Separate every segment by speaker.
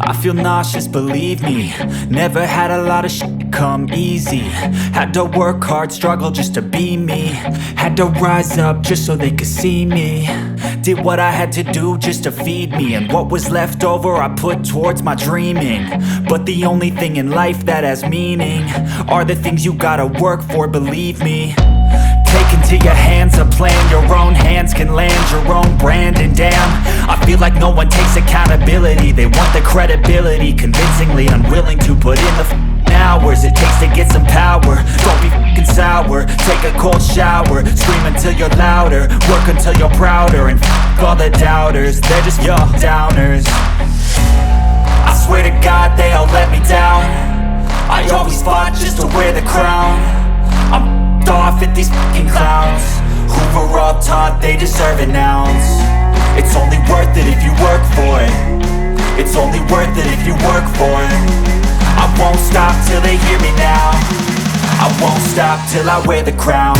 Speaker 1: I feel nauseous, believe me. Never had a lot of shit come easy. Had to work hard, struggle just to be me. Had to rise up just so they could see me. Did what I had to do just to feed me, and what was left over I put towards my dreaming. But the only thing in life that has meaning are the things you gotta work for, believe me. Take into your hands a plan, your own hands can land your own brand. And damn, I feel like no one takes accountability. They want the credibility, convincingly unwilling to put in the hours it takes to get some power. Don't be f***ing sour, take a cold shower. Scream until you're louder, work until you're prouder. And f*** all the doubters, they're just your downers. I swear to God they all let me down. I always fought just to wear the crown. I'm off at these fucking clowns who were all taught they deserve an ounce. It's only worth it if you work for it. It's only worth it if you work for it. I won't stop till they hear me now. I won't stop till I wear the crown.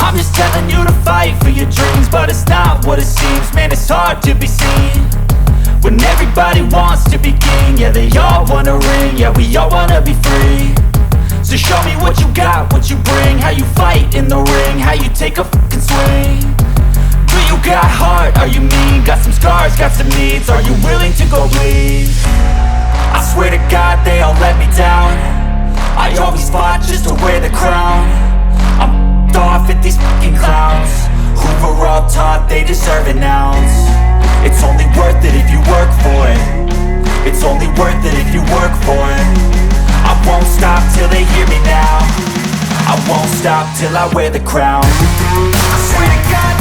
Speaker 1: I'm just telling you to fight for your dreams, but it's not what it seems. Man, it's hard to be seen when everybody wants to be king. Yeah, they all wanna ring, yeah, we all wanna be free. So show me what you got, what you bring, how you fight in the ring, how you take a fucking swing. Do you got heart, are you mean? Got some scars, got some needs, are you willing to go bleed? I swear to God they all let me down. I always fought just to wear the crown. I'm off at these fucking clowns who were all taught they deserve an ounce. It's only worth it if you work for it. It's only worth it if you work for it. I won't stop till they hear me now. I won't stop till I wear the crown. I swear to God